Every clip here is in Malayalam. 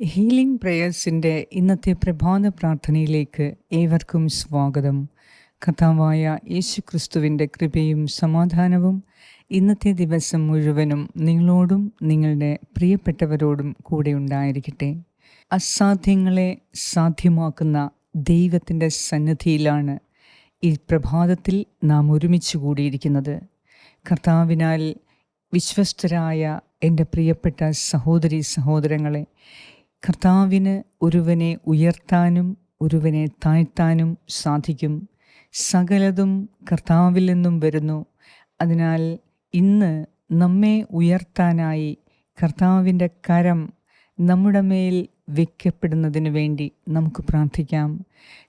ഹീലിംഗ് പ്രേയേഴ്സിൻ്റെ ഇന്നത്തെ പ്രഭാത പ്രാർത്ഥനയിലേക്ക് ഏവർക്കും സ്വാഗതം. കർത്താവായ യേശുക്രിസ്തുവിൻ്റെ കൃപയും സമാധാനവും ഇന്നത്തെ ദിവസം മുഴുവനും നിങ്ങളോടും നിങ്ങളുടെ പ്രിയപ്പെട്ടവരോടും കൂടെ ഉണ്ടായിരിക്കട്ടെ. അസാധ്യങ്ങളെ സാധ്യമാക്കുന്ന ദൈവത്തിൻ്റെ സന്നിധിയിലാണ് ഈ പ്രഭാതത്തിൽ നാം ഒരുമിച്ച് കൂടിയിരിക്കുന്നത്. കർത്താവിനാൽ വിശ്വസ്തരായ എൻ്റെ പ്രിയപ്പെട്ട സഹോദരി സഹോദരങ്ങളെ, കർത്താവിന് ഒരുവനെ ഉയർത്താനും ഒരുവനെ താഴ്ത്താനും സാധിക്കും. സകലതും കർത്താവിൽ നിന്നും വരുന്നു. അതിനാൽ ഇന്ന് നമ്മെ ഉയർത്താനായി കർത്താവിൻ്റെ കരം നമ്മുടെ മേൽ വയ്ക്കപ്പെടുന്നതിന് വേണ്ടി നമുക്ക് പ്രാർത്ഥിക്കാം.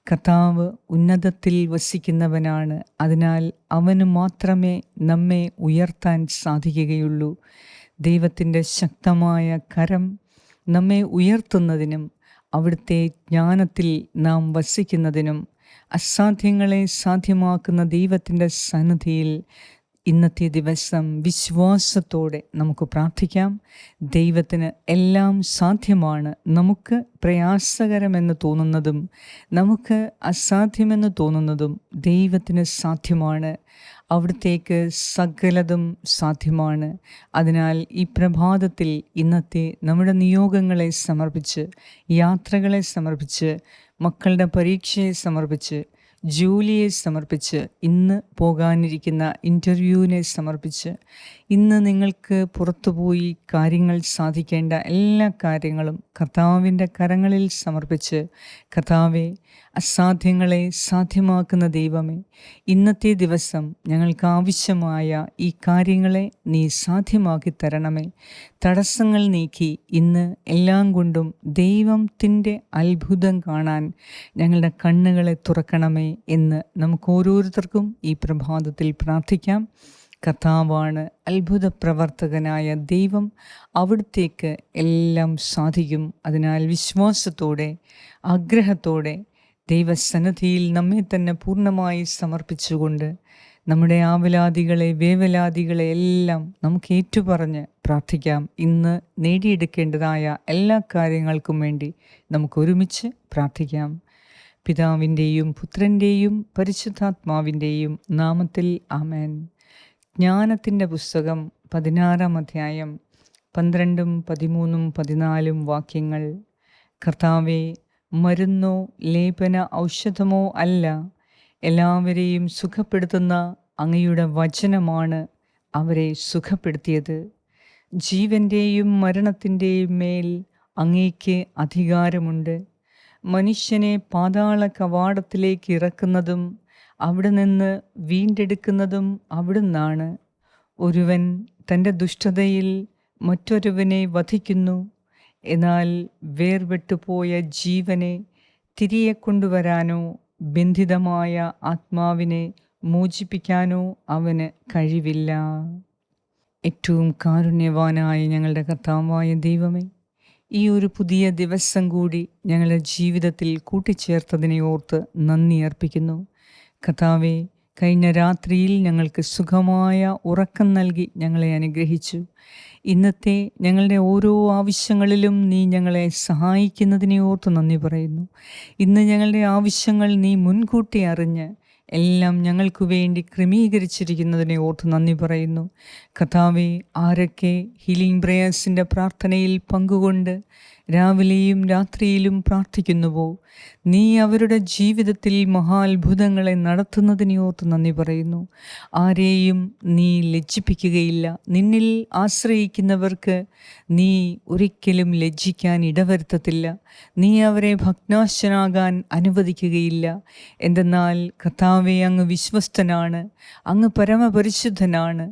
കർത്താവ് ഉന്നതത്തിൽ വസിക്കുന്നവനാണ്. അതിനാൽ അവന് മാത്രമേ നമ്മെ ഉയർത്താൻ സാധിക്കുകയുള്ളൂ. ദൈവത്തിൻ്റെ ശക്തമായ കരം നമ്മെ ഉയർത്തുന്നതിനും അവിടുത്തെ ജ്ഞാനത്തിൽ നാം വസിക്കുന്നതിനും അസാധ്യങ്ങളെ സാധ്യമാക്കുന്ന ദൈവത്തിൻ്റെ സന്നിധിയിൽ ഇന്നത്തെ ദിവസം വിശ്വാസത്തോടെ നമുക്ക് പ്രാർത്ഥിക്കാം. ദൈവത്തിന് എല്ലാം സാധ്യമാണ്. നമുക്ക് പ്രയാസകരമെന്ന് തോന്നുന്നതും നമുക്ക് അസാധ്യമെന്ന് തോന്നുന്നതും ദൈവത്തിന് സാധ്യമാണ്. അവിടത്തേക്ക് സകലതും സാധ്യമാണ്. അതിനാൽ ഈ പ്രഭാതത്തിൽ ഇന്നത്തെ നമ്മുടെ നിയോഗങ്ങളെ സമർപ്പിച്ച്, യാത്രകളെ സമർപ്പിച്ച്, മക്കളുടെ പരീക്ഷയെ സമർപ്പിച്ച്, ജോലിയെ സമർപ്പിച്ച്, ഇന്ന് പോകാനിരിക്കുന്ന ഇൻ്റർവ്യൂവിനെ സമർപ്പിച്ച്, ഇന്ന് നിങ്ങൾക്ക് പുറത്തുപോയി കാര്യങ്ങൾ സാധിക്കേണ്ട എല്ലാ കാര്യങ്ങളും കർത്താവിൻ്റെ കരങ്ങളിൽ സമർപ്പിച്ച്, കർത്താവെ, അസാധ്യങ്ങളെ സാധ്യമാക്കുന്ന ദൈവമേ, ഇന്നത്തെ ദിവസം ഞങ്ങൾക്ക് ആവശ്യമായ ഈ കാര്യങ്ങളെ നീ സാധ്യമാക്കി തരണമേ. തടസ്സങ്ങൾ നീക്കി ഇന്ന് എല്ലാം കൊണ്ടും ദൈവത്തിൻ്റെ അത്ഭുതം കാണാൻ ഞങ്ങളുടെ കണ്ണുകളെ തുറക്കണമേ എന്ന് നമുക്ക് ഓരോരുത്തർക്കും ഈ പ്രഭാതത്തിൽ പ്രാർത്ഥിക്കാം. കർത്താവാണ് അത്ഭുത പ്രവർത്തകനായ ദൈവം. അവിടുത്തേക്ക് എല്ലാം സാധിക്കും. അതിനാൽ വിശ്വാസത്തോടെ, ആഗ്രഹത്തോടെ ദൈവസന്നിധിയിൽ നമ്മെ തന്നെ പൂർണ്ണമായി സമർപ്പിച്ചുകൊണ്ട് നമ്മുടെ ആവലാദികളെ, വേവലാദികളെ എല്ലാം നമുക്ക് ഏറ്റുപറഞ്ഞ് പ്രാർത്ഥിക്കാം. ഇന്ന് നേടിയെടുക്കേണ്ടതായ എല്ലാ കാര്യങ്ങൾക്കും വേണ്ടി നമുക്ക് ഒരുമിച്ച് പ്രാർത്ഥിക്കാം. പിതാവിൻ്റെയും പുത്രൻ്റെയും പരിശുദ്ധാത്മാവിൻ്റെയും നാമത്തിൽ ആമേൻ. ജ്ഞാനത്തിൻ്റെ പുസ്തകം 16-ാം അധ്യായം 12, 13, 14 വാക്യങ്ങൾ. കർത്താവേ, മരുന്നോ ലേപന ഔഷധമോ അല്ല, എല്ലാവരെയും സുഖപ്പെടുത്തുന്ന അങ്ങയുടെ വചനമാണ് അവരെ സുഖപ്പെടുത്തിയത്. ജീവൻ്റെയും മരണത്തിൻ്റെയും മേൽ അങ്ങേക്ക് അധികാരമുണ്ട്. മനുഷ്യനെ പാതാള കവാടത്തിലേക്ക് ഇറക്കുന്നതും അവിടെ നിന്ന് വീണ്ടെടുക്കുന്നതും അവിടുന്നാണ്. ഒരുവൻ തൻ്റെ ദുഷ്ടതയിൽ മറ്റൊരുവനെ വധിക്കുന്നു, എന്നാൽ വേർപെട്ടുപോയ ജീവനെ തിരികെ കൊണ്ടുവരാനോ ബന്ധിതമായ ആത്മാവിനെ മോചിപ്പിക്കാനോ അവന് കഴിവില്ല. ഏറ്റവും കാരുണ്യവാനായ ഞങ്ങളുടെ കർത്താവായ ദൈവമേ, ഈ ഒരു പുതിയ ദിവസം കൂടി ഞങ്ങളുടെ ജീവിതത്തിൽ കൂട്ടിച്ചേർത്തതിനെ ഓർത്ത് നന്ദി അർപ്പിക്കുന്നു. കർത്താവേ, കഴിഞ്ഞ രാത്രിയിൽ ഞങ്ങൾക്ക് സുഖമായ ഉറക്കം നൽകി ഞങ്ങളെ അനുഗ്രഹിച്ചു. ഇന്നത്തെ ഞങ്ങളുടെ ഓരോ ആവശ്യങ്ങളിലും നീ ഞങ്ങളെ സഹായിക്കുന്നതിനെ ഓർത്ത് നന്ദി പറയുന്നു. ഇന്ന് ഞങ്ങളുടെ ആവശ്യങ്ങൾ നീ മുൻകൂട്ടി അറിഞ്ഞ് എല്ലാം ഞങ്ങൾക്ക് വേണ്ടി ക്രമീകരിച്ചിരിക്കുന്നതിനെ ഓർത്ത് നന്ദി പറയുന്നു. കർത്താവേ, ആരൊക്കെ ഹീലിംഗ് പ്രേയേഴ്സിൻ്റെ പ്രാർത്ഥനയിൽ പങ്കുകൊണ്ട് രാവിലെയും രാത്രിയിലും പ്രാർത്ഥിക്കുന്നുവോ, നീ അവരുടെ ജീവിതത്തിൽ മഹാത്ഭുതങ്ങളെ നടത്തുന്നതിനെ ഓർത്ത് നന്ദി പറയുന്നു. ആരെയും നീ ലജ്ജിപ്പിക്കുകയില്ല. നിന്നിൽ ആശ്രയിക്കുന്നവർക്ക് നീ ഒരിക്കലും ലജ്ജിക്കാൻ ഇടവരുത്തത്തില്ല. നീ അവരെ ഭഗ്നാശനാകാൻ അനുവദിക്കുകയില്ല. എന്തെന്നാൽ കർത്താവേ, അങ്ങ് വിശ്വസ്തനാണ്, അങ്ങ് പരമപരിശുദ്ധനാണ്.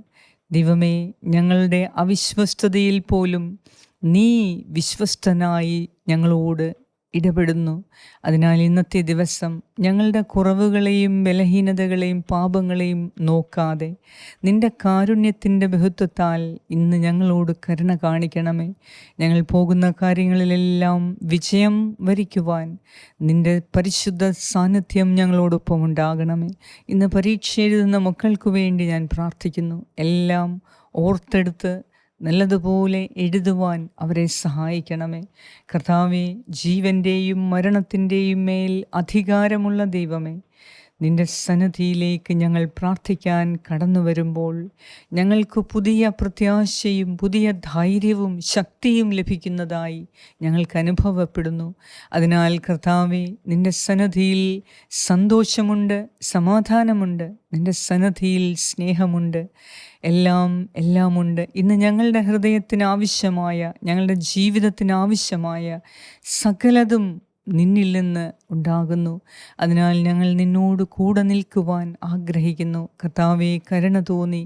ദൈവമേ, ഞങ്ങളുടെ അവിശ്വസ്തതയിൽ പോലും നീ വിശ്വസ്തനായി ഞങ്ങളോട് ഇടപെടുന്നു. അതിനാൽ ഇന്നത്തെ ദിവസം ഞങ്ങളുടെ കുറവുകളെയും ബലഹീനതകളെയും പാപങ്ങളെയും നോക്കാതെ നിൻ്റെ കാരുണ്യത്തിൻ്റെ ബഹുത്വത്താൽ ഇന്ന് ഞങ്ങളോട് കരുണ കാണിക്കണമേ. ഞങ്ങൾ പോകുന്ന കാര്യങ്ങളിലെല്ലാം വിജയം വരിക്കുവാൻ നിൻ്റെ പരിശുദ്ധ സാന്നിധ്യം ഞങ്ങളോടൊപ്പം ഉണ്ടാകണമേ. ഇന്ന് പരീക്ഷ എഴുതുന്ന മക്കൾക്ക് വേണ്ടി ഞാൻ പ്രാർത്ഥിക്കുന്നു. എല്ലാം ഓർത്തെടുത്ത് നല്ലതുപോലെ എഴുതുവാൻ അവരെ സഹായിക്കണമേ. കർത്താവേ, ജീവൻ്റെയും മരണത്തിൻ്റെയും മേൽ അധികാരമുള്ള ദൈവമേ, നിന്റെ സന്നിധിയിലേക്ക് ഞങ്ങൾ പ്രാർത്ഥിക്കാൻ കടന്നു വരുമ്പോൾ ഞങ്ങൾക്ക് പുതിയ പ്രത്യാശയും പുതിയ ധൈര്യവും ശക്തിയും ലഭിക്കുന്നതായി ഞങ്ങൾക്ക് അനുഭവപ്പെടുന്നു. അതിനാൽ കർത്താവേ, നിന്റെ സന്നിധിയിൽ സന്തോഷമുണ്ട്, സമാധാനമുണ്ട്, നിന്റെ സന്നിധിയിൽ സ്നേഹമുണ്ട്, എല്ലാമുണ്ട്. ഇന്ന് ഞങ്ങളുടെ ഹൃദയത്തിന് ആവശ്യമായ, ഞങ്ങളുടെ ജീവിതത്തിന് ആവശ്യമായ സകലതും നിന്നിൽ നിന്ന് ഉണ്ടാകുന്നു. അതിനാൽ ഞങ്ങൾ നിന്നോട് കൂടെ നിൽക്കുവാൻ ആഗ്രഹിക്കുന്നു. കർത്താവേ, കരുണ തോന്നി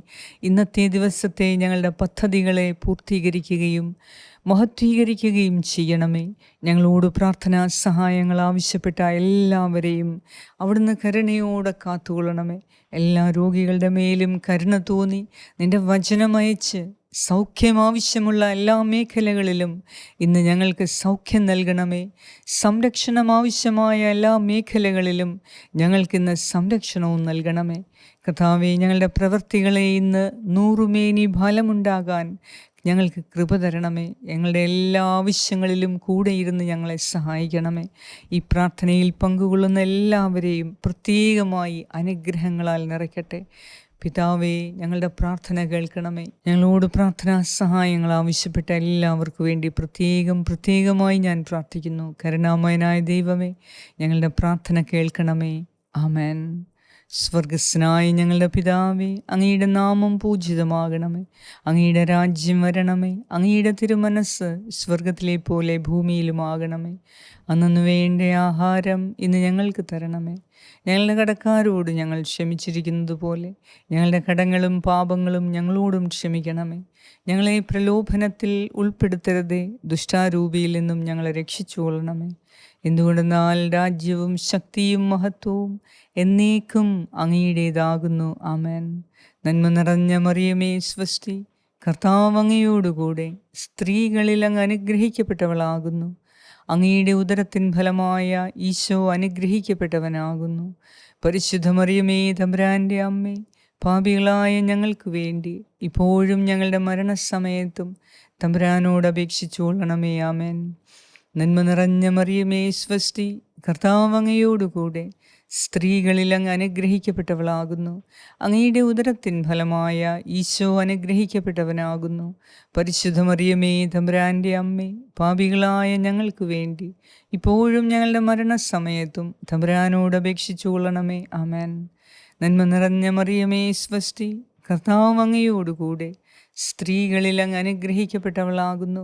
ഇന്നത്തെ ദിവസത്തെ ഞങ്ങളുടെ പദ്ധതികളെ പൂർത്തീകരിക്കുകയും മഹത്വീകരിക്കുകയും ചെയ്യണമേ. ഞങ്ങളോട് പ്രാർത്ഥനാ സഹായങ്ങൾ ആവശ്യപ്പെട്ട എല്ലാവരെയും അവിടുന്ന് കരുണയോടെ കാത്തുകൊള്ളണമേ. എല്ലാ രോഗികളുടെ മേലും കരുണ തോന്നി നിന്റെ വചനമയച്ച് സൗഖ്യം ആവശ്യമുള്ള എല്ലാ മേഖലകളിലും ഇന്ന് ഞങ്ങൾക്ക് സൗഖ്യം നൽകണമേ. സംരക്ഷണം ആവശ്യമായ എല്ലാ മേഖലകളിലും ഞങ്ങൾക്കിന്ന് സംരക്ഷണവും നൽകണമേ. കർത്താവേ, ഞങ്ങളുടെ പ്രവൃത്തികളെ ഇന്ന് 100 മേനി ഫലമുണ്ടാകാൻ ഞങ്ങൾക്ക് കൃപ തരണമേ. ഞങ്ങളുടെ എല്ലാ ആവശ്യങ്ങളിലും കൂടെ ഇരുന്ന് ഞങ്ങളെ സഹായിക്കണമേ. ഈ പ്രാർത്ഥനയിൽ പങ്കുകൊള്ളുന്ന എല്ലാവരെയും പ്രത്യേകമായി അനുഗ്രഹങ്ങളാൽ നിറയ്ക്കട്ടെ. പിതാവേ, ഞങ്ങളുടെ പ്രാർത്ഥന കേൾക്കണമേ. ഞങ്ങളോട് പ്രാർത്ഥനാ സഹായങ്ങൾ ആവശ്യപ്പെട്ട എല്ലാവർക്കും വേണ്ടി പ്രത്യേകമായി ഞാൻ പ്രാർത്ഥിക്കുന്നു. കരുണാമയനായ ദൈവമേ, ഞങ്ങളുടെ പ്രാർത്ഥന കേൾക്കണമേ. ആമേൻ. സ്വർഗസ്നായ ഞങ്ങളുടെ പിതാവേ, അങ്ങയുടെ നാമം പൂജിതമാകണമേ. അങ്ങയുടെ രാജ്യം വരണമേ. അങ്ങയുടെ തിരുമനസ്സ് സ്വർഗത്തിലെ പോലെ ഭൂമിയിലുമാകണമേ. അന്നു വേണ്ട ആഹാരം ഇന്ന് ഞങ്ങൾക്ക് തരണമേ. ഞങ്ങളുടെ കടക്കാരോട് ഞങ്ങൾ ക്ഷമിച്ചിരിക്കുന്നത് പോലെ ഞങ്ങളുടെ കടങ്ങളും പാപങ്ങളും ഞങ്ങളോടും ക്ഷമിക്കണമേ. ഞങ്ങളെ പ്രലോഭനത്തിൽ ഉൾപ്പെടുത്തരുതേ, ദുഷ്ടാരൂപിയിൽ നിന്നും ഞങ്ങളെ രക്ഷിച്ചുകൊള്ളണമേ. എന്തുകൊണ്ടെന്നാൽ രാജ്യവും ശക്തിയും മഹത്വവും എന്നേക്കും അങ്ങയുടേതാകുന്നു. ആമേൻ. നന്മ നിറഞ്ഞ മറിയമേ, സ്വസ്തി, കർത്താവ് അങ്ങയോടുകൂടെ സ്ത്രീകളിൽ അങ്ങ് അനുഗ്രഹിക്കപ്പെട്ടവളാകുന്നു. അങ്ങയുടെ ഉദരത്തിൻ ഫലമായ ഈശോ അനുഗ്രഹിക്കപ്പെട്ടവനാകുന്നു. പരിശുദ്ധ മറിയമേ, തമ്പുരാൻ്റെ അമ്മേ, പാപികളായ ഞങ്ങൾക്ക് വേണ്ടി ഇപ്പോഴും ഞങ്ങളുടെ മരണസമയത്തും തമ്പുരാനോട് അപേക്ഷിച്ചുകൊള്ളണമേ. ആമേൻ. നന്മ നിറഞ്ഞ മറിയമേ, സ്വസ്തി, കർത്താവ് അങ്ങയോടുകൂടെ സ്ത്രീകളിൽ അങ്ങ് അനുഗ്രഹിക്കപ്പെട്ടവളാകുന്നു. അങ്ങയുടെ ഉദരത്തിൻ ഫലമായ ഈശോ അനുഗ്രഹിക്കപ്പെട്ടവനാകുന്നു. പരിശുദ്ധ മറിയമേ, തമ്പുരാൻ്റെ അമ്മേ, പാപികളായ ഞങ്ങൾക്ക് വേണ്ടി ഇപ്പോഴും ഞങ്ങളുടെ മരണസമയത്തും തമ്പുരാനോട് അപേക്ഷിച്ചു കൊള്ളണമേ. ആമേൻ. നന്മ നിറഞ്ഞ മറിയമേ, സ്വസ്തി, കർത്താവ് അങ്ങയോടുകൂടെ സ്ത്രീകളിൽ അങ്ങ് അനുഗ്രഹിക്കപ്പെട്ടവളാകുന്നു.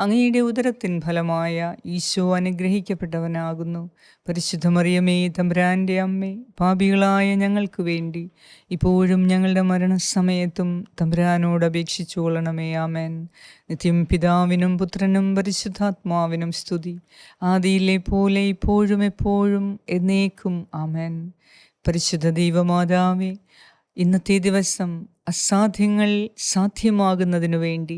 അങ്ങയുടെ ഉദരത്തിൻ ഫലമായ ഈശോ അനുഗ്രഹിക്കപ്പെട്ടവനാകുന്നു. പരിശുദ്ധ മറിയമേ, തമ്പുരാൻ്റെ അമ്മേ, പാപികളായ ഞങ്ങൾക്ക് വേണ്ടി ഇപ്പോഴും ഞങ്ങളുടെ മരണസമയത്തും തമ്പുരാനോട് അപേക്ഷിച്ചു കൊള്ളണമേ. ആമേൻ. നിത്യം പിതാവിനും പുത്രനും പരിശുദ്ധാത്മാവിനും സ്തുതി, ആദിയിലെ പോലെ ഇപ്പോഴും എപ്പോഴും എന്നേക്കും. ആമേൻ. പരിശുദ്ധ ദൈവമാതാവേ, ഇന്നത്തെ ദിവസം അസാധ്യങ്ങൾ സാധ്യമാകുന്നതിനു വേണ്ടി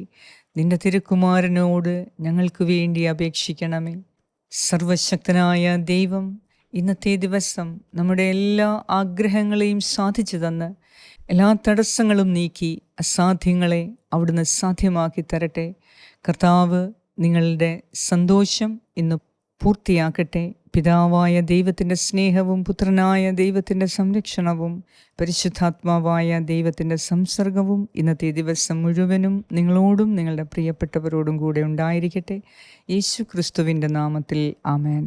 നിന്റെ തിരുക്കുമാരനോട് ഞങ്ങൾക്ക് വേണ്ടി അപേക്ഷിക്കണമേ. സർവശക്തനായ ദൈവം ഇന്നത്തെ ദിവസം നമ്മുടെ എല്ലാ ആഗ്രഹങ്ങളെയും സാധിച്ചു തന്ന് എല്ലാ തടസ്സങ്ങളും നീക്കി അസാധ്യങ്ങളെ അവിടുന്ന് സാധ്യമാക്കി തരട്ടെ. കർത്താവ് നിങ്ങളുടെ സന്തോഷം ഇന്ന് പൂർത്തിയാക്കട്ടെ. പിതാവായ ദൈവത്തിൻ്റെ സ്നേഹവും പുത്രനായ ദൈവത്തിൻ്റെ സംരക്ഷണവും പരിശുദ്ധാത്മാവായ ദൈവത്തിൻ്റെ സംസർഗവും ഇന്നത്തെ ദിവസം മുഴുവനും നിങ്ങളോടും നിങ്ങളുടെ പ്രിയപ്പെട്ടവരോടും കൂടെ ഉണ്ടായിരിക്കട്ടെ. യേശു ക്രിസ്തുവിൻ്റെ നാമത്തിൽ. ആമേൻ.